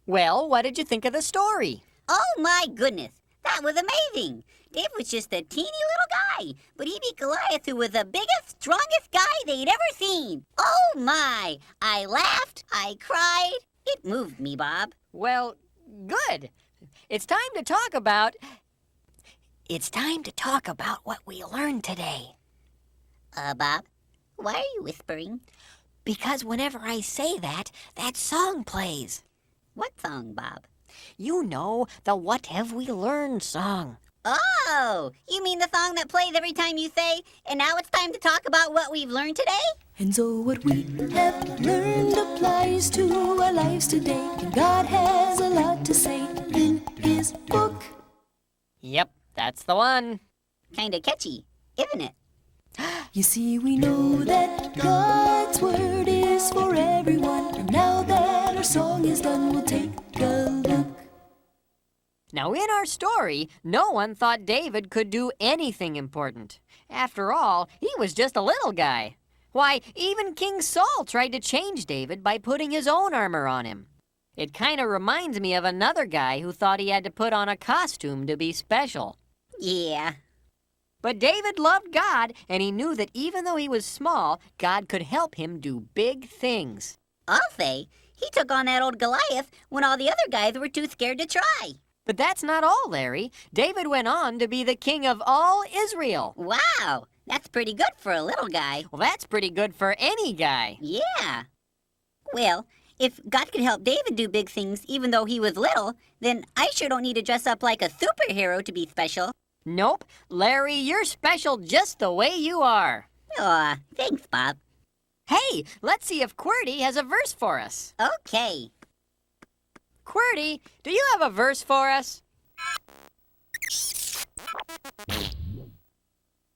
Well, what did you think of the story? Oh my goodness, that was amazing. Dave was just a teeny little guy, but he beat Goliath, who was the biggest, strongest guy they'd ever seen. Oh my, I laughed, I cried. It moved me, Bob. Well, good. It's time to talk about what we learned today. Bob, why are you whispering? Because whenever I say that song plays. What song, Bob? You know, the What Have We Learned song. Oh, you mean the song that plays every time you say, and now it's time to talk about what we've learned today? And so what we have learned applies to our lives today. And God has a lot to say in His book. Yep, that's the one. Kinda catchy, isn't it? You see, we know that God's word is for everyone. And now that our song is done, we'll take a look. Now, in our story, no one thought David could do anything important. After all, he was just a little guy. Why, even King Saul tried to change David by putting his own armor on him. It kind of reminds me of another guy who thought he had to put on a costume to be special. Yeah. But David loved God, and he knew that even though he was small, God could help him do big things. I'll say, he took on that old Goliath when all the other guys were too scared to try. But that's not all, Larry. David went on to be the king of all Israel. Wow, that's pretty good for a little guy. Well, that's pretty good for any guy. Yeah. Well, if God could help David do big things even though he was little, then I sure don't need to dress up like a superhero to be special. Nope. Larry, you're special just the way you are. Aw, thanks, Bob. Hey, let's see if QWERTY has a verse for us. Okay. QWERTY, do you have a verse for us?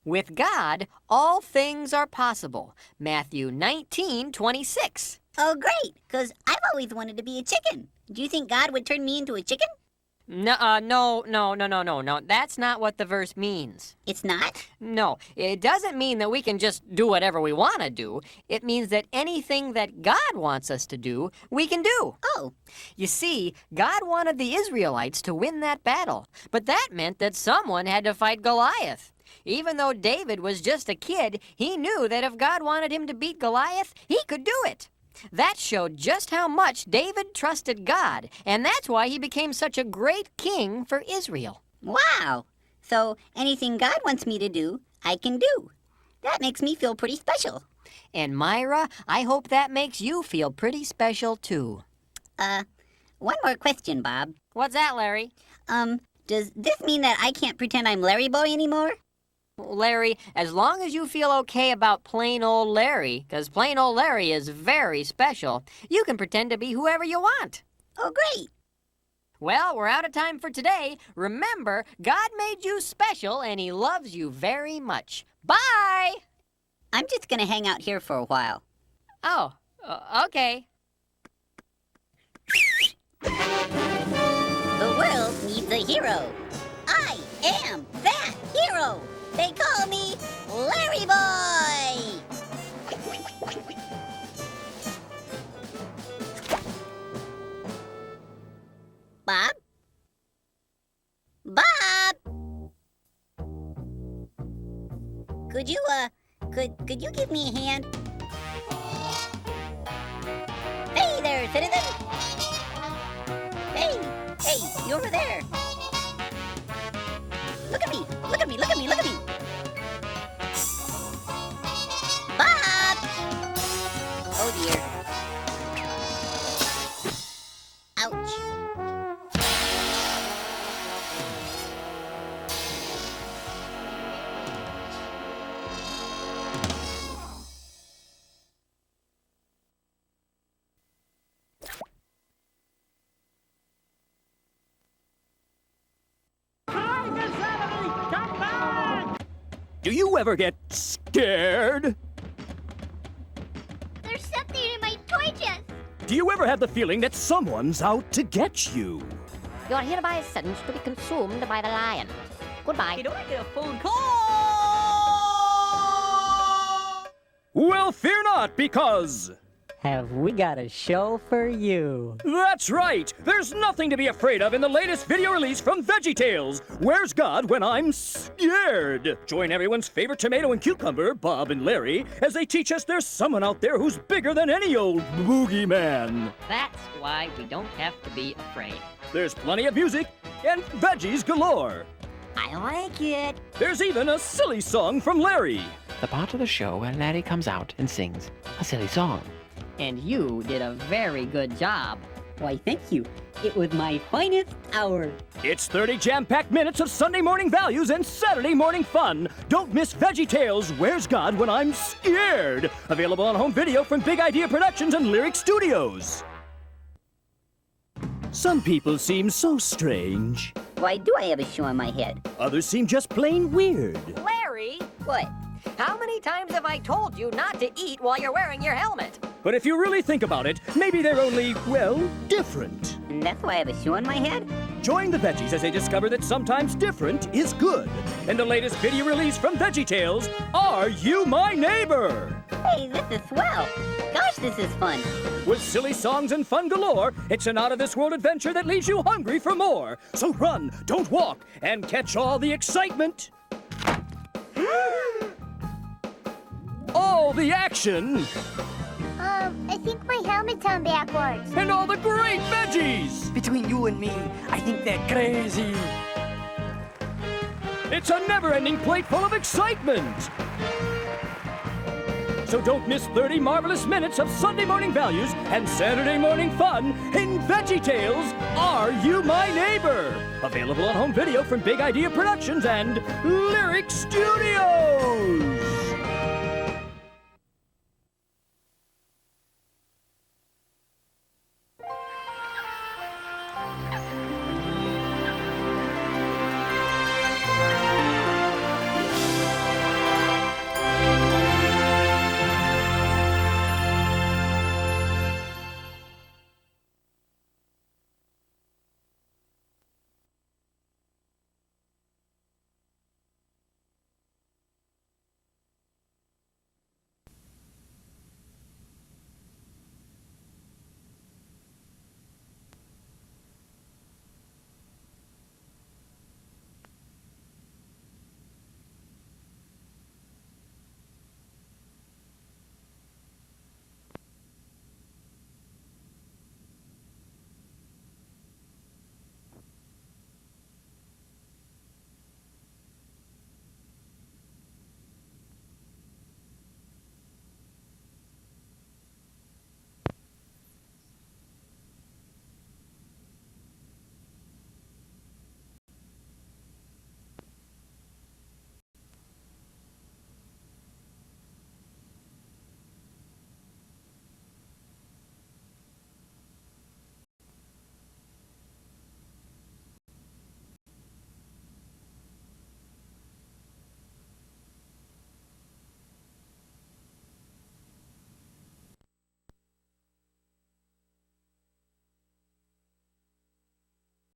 With God, all things are possible. Matthew 19:26. Oh, great, because I've always wanted to be a chicken. Do you think God would turn me into a chicken? No. That's not what the verse means. It's not? No, it doesn't mean that we can just do whatever we want to do. It means that anything that God wants us to do, we can do. Oh. You see, God wanted the Israelites to win that battle, but that meant that someone had to fight Goliath. Even though David was just a kid, he knew that if God wanted him to beat Goliath, he could do it. That showed just how much David trusted God, and that's why he became such a great king for Israel. Wow. So anything God wants me to do, I can do. That makes me feel pretty special. And Myra, I hope that makes you feel pretty special too. One more question, Bob. What's that, Larry? Does this mean that I can't pretend I'm Larry Boy anymore? Larry, as long as you feel okay about plain old Larry, because plain old Larry is very special, you can pretend to be whoever you want. Oh, great. Well, we're out of time for today. Remember, God made you special and He loves you very much. Bye! I'm just going to hang out here for a while. Oh, okay. The world needs a hero. I am that hero. They call me Larry Boy. Bob? Bob! Could you give me a hand? Hey there, citizen! Hey, you over there! Look at me! Look at me! Look at me! Look at me! Bob! Oh dear. Ouch. Do you ever get scared? There's something in my toy chest. Do you ever have the feeling that someone's out to get you? You're hereby sentenced to be consumed by the lion. Goodbye. Do I get a phone call? Well, fear not, because have we got a show for you. That's right! There's nothing to be afraid of in the latest video release from Veggietales. Where's God when I'm scared? Join everyone's favorite tomato and cucumber, Bob and Larry, as they teach us there's someone out there who's bigger than any old boogeyman. That's why we don't have to be afraid. There's plenty of music and veggies galore. I like it. There's even a silly song from Larry. The part of the show where Larry comes out and sings a silly song. And you did a very good job. Why, thank you. It was my finest hour. It's 30 jam-packed minutes of Sunday morning values and Saturday morning fun. Don't miss Veggietales, Where's God When I'm Scared? Available on home video from Big Idea Productions and Lyric Studios. Some people seem so strange. Why do I have a shoe on my head? Others seem just plain weird. Larry, What? how many times have I told you not to eat while you're wearing your helmet? But if you really think about it, maybe they're only, well, different. And that's why I have a shoe on my head? Join the veggies as they discover that sometimes different is good. In the latest video release from Veggietales, Are You My Neighbor? Hey, this is swell. Gosh, this is fun. With silly songs and fun galore, it's an out-of-this-world adventure that leaves you hungry for more. So run, don't walk, and catch all the excitement. All the action, I think my helmet's on backwards. and all the great veggies. Between you and me, I think they're crazy. It's a never-ending plate full of excitement. So don't miss 30 marvelous minutes of Sunday morning values and Saturday morning fun in Veggietales, Are You My Neighbor? Available on home video from Big Idea Productions and Lyric Studios.